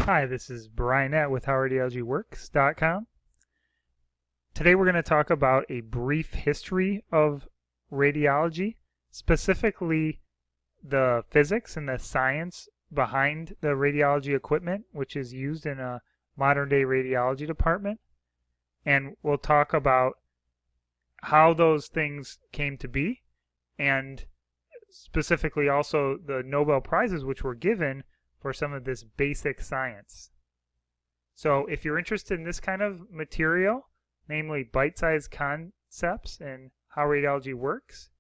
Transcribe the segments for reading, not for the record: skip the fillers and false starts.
Hi, this is Brianette with HowRadiologyWorks.com. Today we're going to talk about a brief history of radiology, specifically the physics and the science behind the radiology equipment which is used in a modern day radiology department. And we'll talk about how those things came to be, and specifically also the Nobel Prizes which were given for some of this basic science. So if you're interested in this kind of material, namely bite-sized concepts and how radiology works,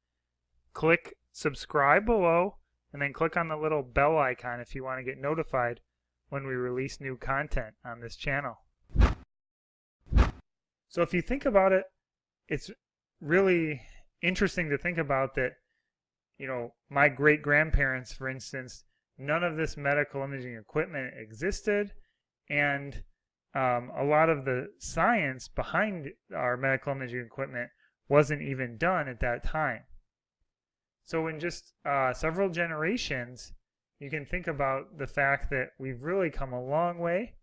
click subscribe below and then click on the little bell icon if you want to get notified when we release new content on this channel. So if you think about it, it's really interesting to think about that, my great-grandparents, for instance, none of this medical imaging equipment existed, and a lot of the science behind our medical imaging equipment wasn't even done at that time. So in just several generations, you can think about the fact that we've really come a long way.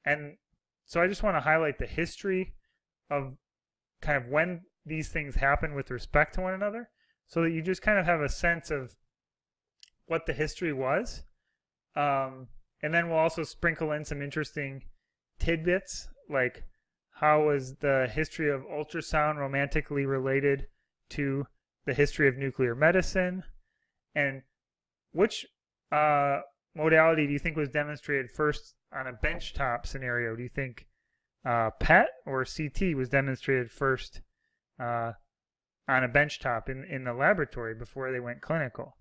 And so I just want to highlight the history of kind of when these things happen with respect to one another, so that you just kind of have a sense of what the history was. And then we'll also sprinkle in some interesting tidbits, like how was the history of ultrasound romantically related to the history of nuclear medicine, and which modality do you think was demonstrated first on a benchtop scenario? Do you think PET or CT was demonstrated first on a benchtop in the laboratory before they went clinical?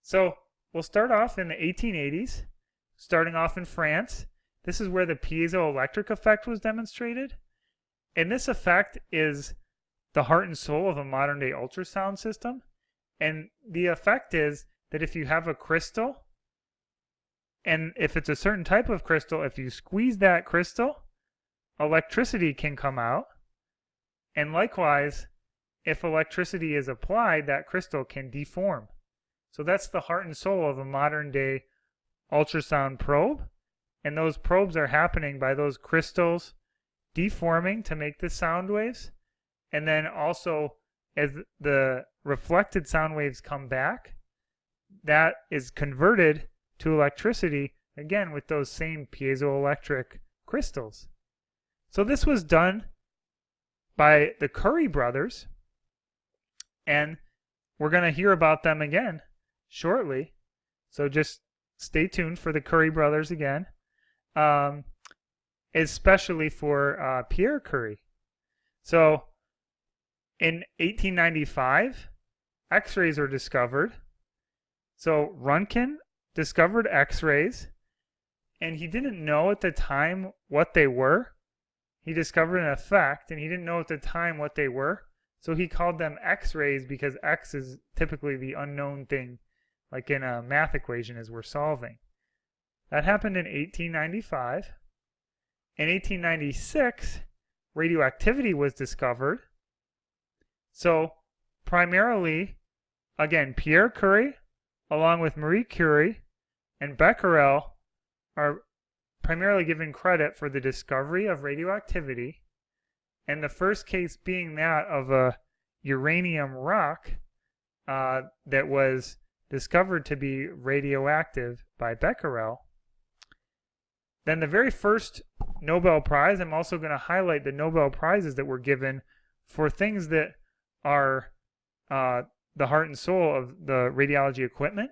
So we'll start off in the 1880s, starting off in France. This is where the piezo-electric effect was demonstrated. And this effect is the heart and soul of a modern day ultrasound system. And the effect is that if you have a crystal, and if it's a certain type of crystal, if you squeeze that crystal, electricity can come out. And likewise, if electricity is applied, that crystal can deform. So that's the heart and soul of a modern day ultrasound probe. And those probes are happening by those crystals deforming to make the sound waves. And then also, as the reflected sound waves come back, that is converted to electricity, again with those same piezoelectric crystals. So this was done by the Curie brothers, and we're going to hear about them again shortly, so just stay tuned for the Curie brothers again, especially for Pierre Curie. So in 1895, X-rays are discovered. So Röntgen discovered X-rays, and he didn't know at the time what they were. He discovered an effect, and he didn't know at the time what they were. So he called them X-rays because X is typically the unknown thing, like in a math equation as we're solving. That happened in 1895. In 1896, radioactivity was discovered. So primarily, again, Pierre Curie, along with Marie Curie and Becquerel, are primarily given credit for the discovery of radioactivity, and the first case being that of a uranium rock that was discovered to be radioactive by Becquerel. Then the very first Nobel Prize, I'm also going to highlight the Nobel Prizes that were given for things that are the heart and soul of the radiology equipment.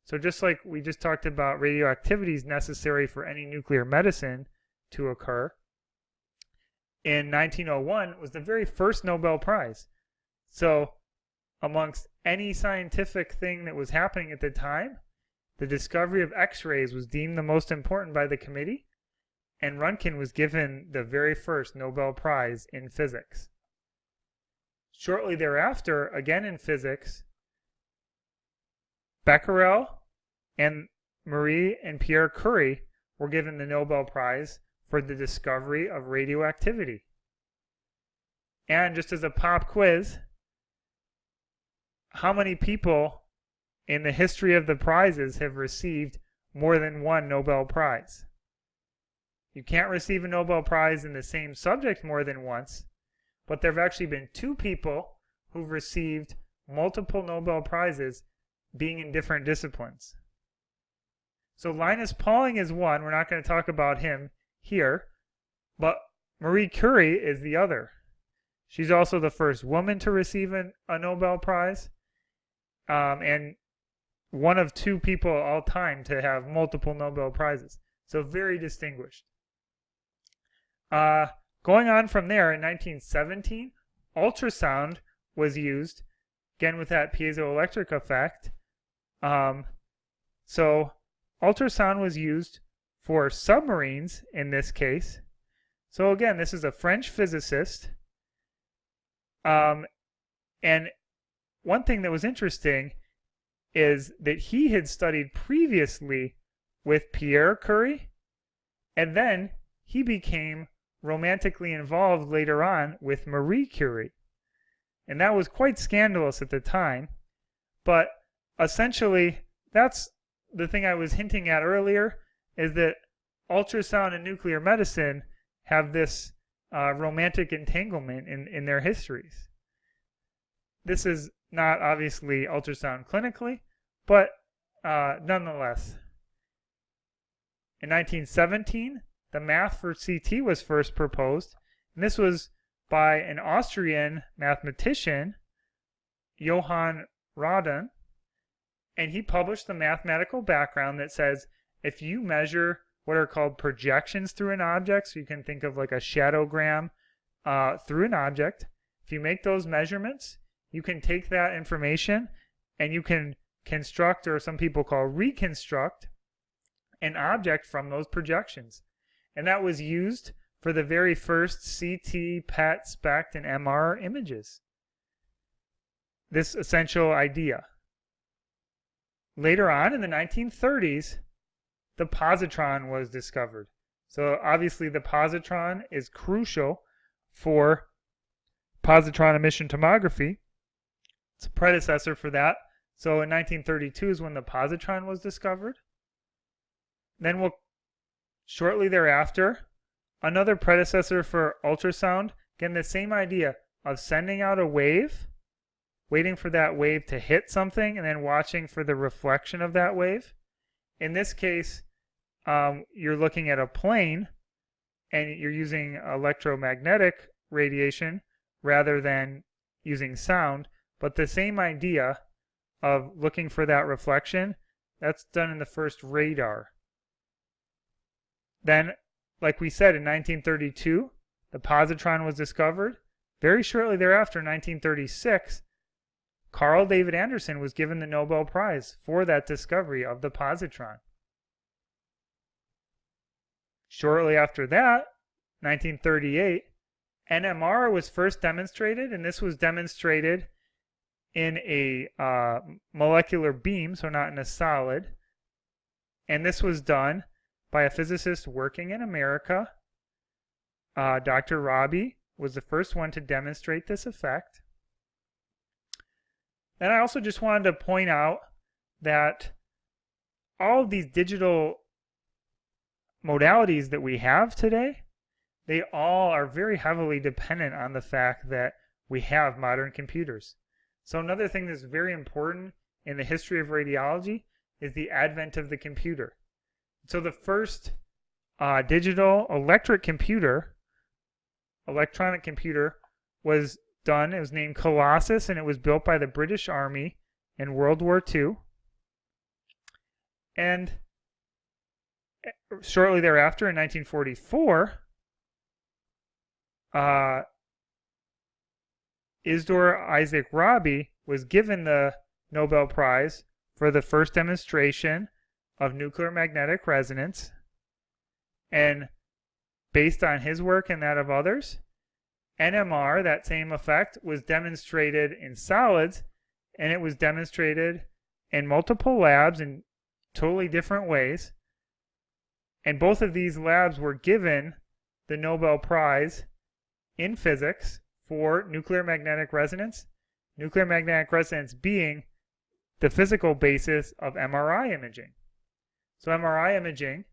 So just like we just talked about radioactivity is necessary for any nuclear medicine to occur, in 1901 was the very first Nobel Prize. So amongst any scientific thing that was happening at the time, the discovery of X-rays was deemed the most important by the committee, and Röntgen was given the very first Nobel Prize in physics. Shortly thereafter, again in physics, Becquerel and Marie and Pierre Curie were given the Nobel Prize for the discovery of radioactivity. And just as a pop quiz, how many people in the history of the prizes have received more than one Nobel Prize. You can't receive a Nobel Prize in the same subject more than once, but there have actually been 2 people who've received multiple Nobel Prizes being in different disciplines. So Linus Pauling is one. We're not going to talk about him here, but Marie Curie is the other. She's also the first woman to receive a Nobel Prize, and one of 2 people all time to have multiple Nobel Prizes. So very distinguished. Going on from there, in 1917, ultrasound was used, again with that piezo-electric effect. So ultrasound was used for submarines in this case. So again, this is a French physicist. And one thing that was interesting is that he had studied previously with Pierre Curie, and then he became romantically involved later on with Marie Curie. And that was quite scandalous at the time. But essentially, that's the thing I was hinting at earlier, is that ultrasound and nuclear medicine have this romantic entanglement in their histories. This is not obviously ultrasound clinically, but nonetheless. In 1917, the math for CT was first proposed, and this was by an Austrian mathematician, Johann Radon, and he published the mathematical background that says if you measure what are called projections through an object, so you can think of like a shadowgram through an object, if you make those measurements, you can take that information and you can construct, or some people call reconstruct, an object from those projections. And that was used for the very first CT, PET, SPECT, and MR images. This essential idea. Later on in the 1930s, the positron was discovered. So obviously the positron is crucial for positron emission tomography. It's a predecessor for that. So in 1932 is when the positron was discovered. Then shortly thereafter, another predecessor for ultrasound, again the same idea of sending out a wave, waiting for that wave to hit something, and then watching for the reflection of that wave. In this case, you're looking at a plane, and you're using electromagnetic radiation rather than using sound, but the same idea of looking for that reflection, that's done in the first radar. Then, like we said, in 1932, the positron was discovered. Very shortly thereafter, in 1936, Carl David Anderson was given the Nobel Prize for that discovery of the positron. Shortly after that, 1938, NMR was first demonstrated, and this was demonstrated in a molecular beam, so not in a solid. And this was done by a physicist working in America. Dr. Rabi was the first one to demonstrate this effect. And I also just wanted to point out that all of these digital modalities that we have today, they all are very heavily dependent on the fact that we have modern computers. So another thing that's very important in the history of radiology is the advent of the computer. So the first digital electronic computer was done. It was named Colossus, and it was built by the British Army in World War II. And shortly thereafter, in 1944, Isidore Isaac Rabi was given the Nobel Prize for the first demonstration of nuclear magnetic resonance. And based on his work and that of others, NMR, that same effect, was demonstrated in solids, and it was demonstrated in multiple labs in totally different ways. And both of these labs were given the Nobel Prize in physics for nuclear magnetic resonance being the physical basis of MRI imaging. So MRI imaging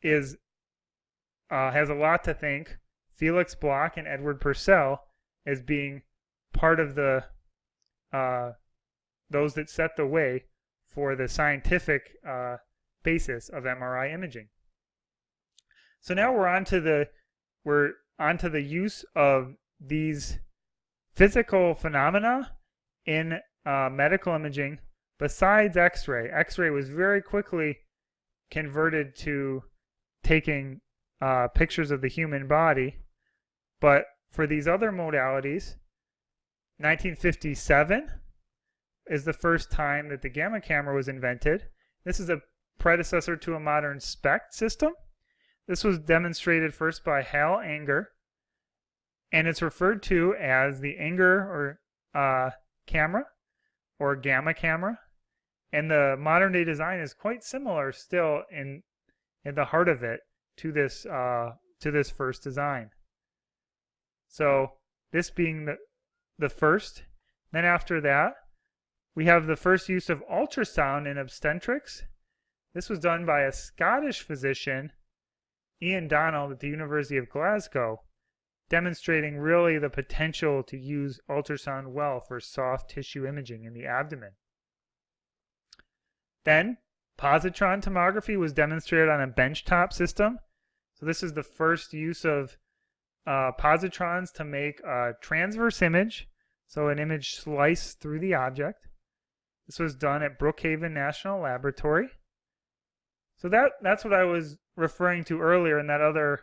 has a lot to thank Felix Bloch and Edward Purcell as being part of the those that set the way for the scientific basis of MRI imaging. So now we're on to the use of these physical phenomena in medical imaging besides X-ray. X-ray was very quickly converted to taking pictures of the human body, but for these other modalities, 1957 is the first time that the gamma camera was invented. This is a predecessor to a modern SPECT system. This was demonstrated first by Hal Anger, and it's referred to as the Anger or camera or gamma camera. And the modern day design is quite similar still in the heart of it to this first design. So this being the first. Then after that, we have the first use of ultrasound in obstetrics. This was done by a Scottish physician, Ian Donald, at the University of Glasgow, demonstrating really the potential to use ultrasound well for soft tissue imaging in the abdomen. Then, positron tomography was demonstrated on a benchtop system. So this is the first use of positrons to make a transverse image, so an image sliced through the object. This was done at Brookhaven National Laboratory. So that's what I was referring to earlier in that other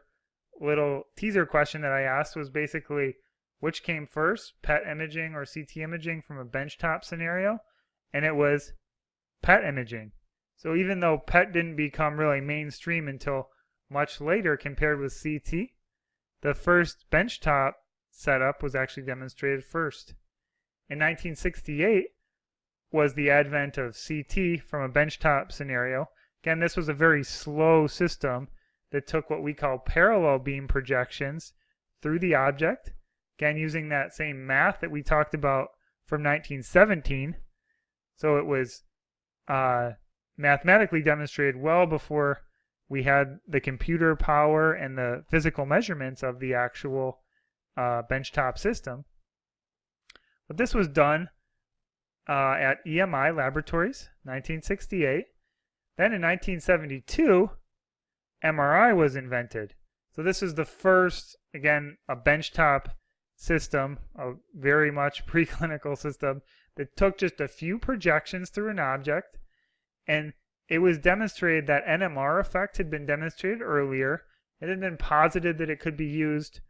little teaser question that I asked, was basically which came first, PET imaging or CT imaging from a benchtop scenario, and it was PET imaging. So even though PET didn't become really mainstream until much later compared with CT, the first benchtop setup was actually demonstrated first. In 1968 was the advent of CT from a benchtop scenario. Again, this was a very slow system that took what we call parallel beam projections through the object. Again, using that same math that we talked about from 1917. So it was mathematically demonstrated well before we had the computer power and the physical measurements of the actual benchtop system. But this was done at EMI Laboratories, 1968. Then in 1972, MRI was invented. So this is the first, again, a benchtop system, a very much preclinical system that took just a few projections through an object, and it was demonstrated that NMR effect had been demonstrated earlier. It had been posited that it could be used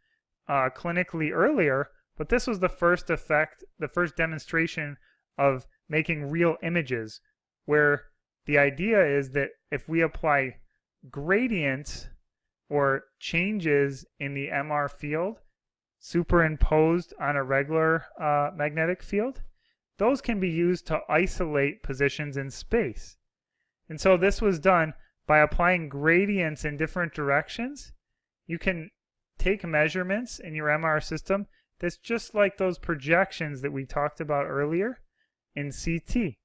clinically earlier, but this was the first effect, the first demonstration of making real images, where the idea is that if we apply gradients or changes in the MR field superimposed on a regular magnetic field, those can be used to isolate positions in space. And so this was done by applying gradients in different directions. You can take measurements in your MR system that's just like those projections that we talked about earlier in CT.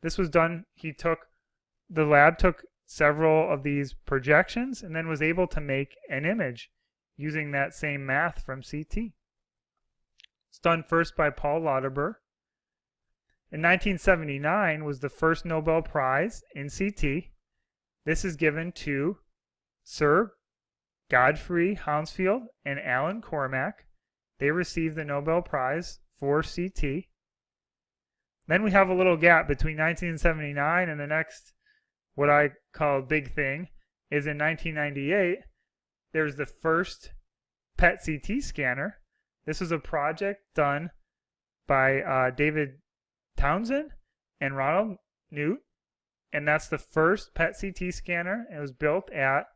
This was done, the lab took several of these projections and then was able to make an image using that same math from CT. It's done first by Paul Lauterbur. In 1979 was the first Nobel Prize in CT. This is given to Sir Godfrey Hounsfield and Alan Cormack. They received the Nobel Prize for CT. Then we have a little gap between 1979 and the next, what I call big thing, is in 1998, there's the first PET CT scanner. This was a project done by David Townsend and Ronald Newt, and that's the first PET CT scanner. It was built at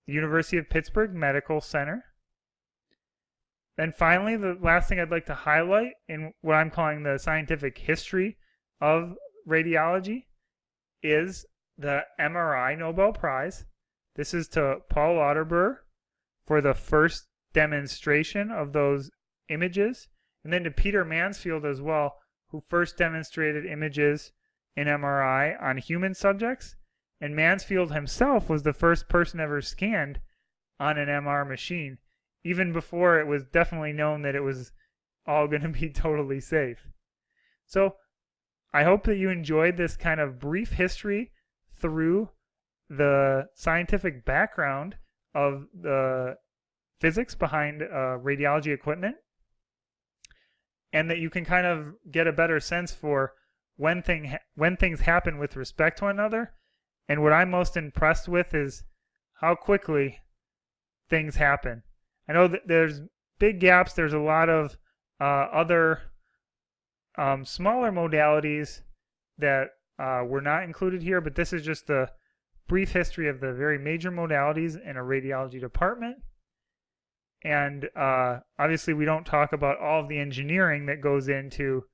the University of Pittsburgh Medical Center. Then finally, the last thing I'd like to highlight in what I'm calling the scientific history of radiology is the MRI Nobel Prize. This is to Paul Lauterbur for the first demonstration of those images, and then to Peter Mansfield as well, who first demonstrated images in MRI on human subjects, and Mansfield himself was the first person ever scanned on an MR machine, even before it was definitely known that it was all going to be totally safe. So I hope that you enjoyed this kind of brief history through the scientific background of the physics behind radiology equipment, and that you can kind of get a better sense for when things happen with respect to one another. And what I'm most impressed with is how quickly things happen. I know that there's big gaps. There's a lot of other smaller modalities that were not included here, but this is just a brief history of the very major modalities in a radiology department. And obviously we don't talk about all of the engineering that goes into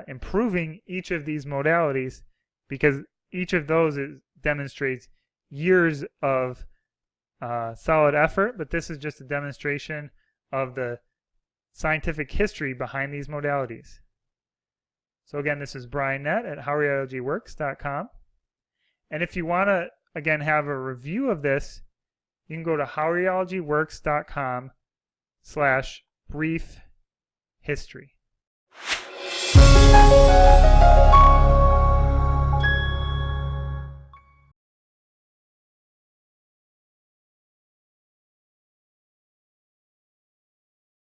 improving each of these modalities, because each of those demonstrates years of solid effort, but this is just a demonstration of the scientific history behind these modalities. So again, this is Brian Nett at howradiologyworks.com. And if you want to, again, have a review of this, you can go to howradiologyworks.com/brief history.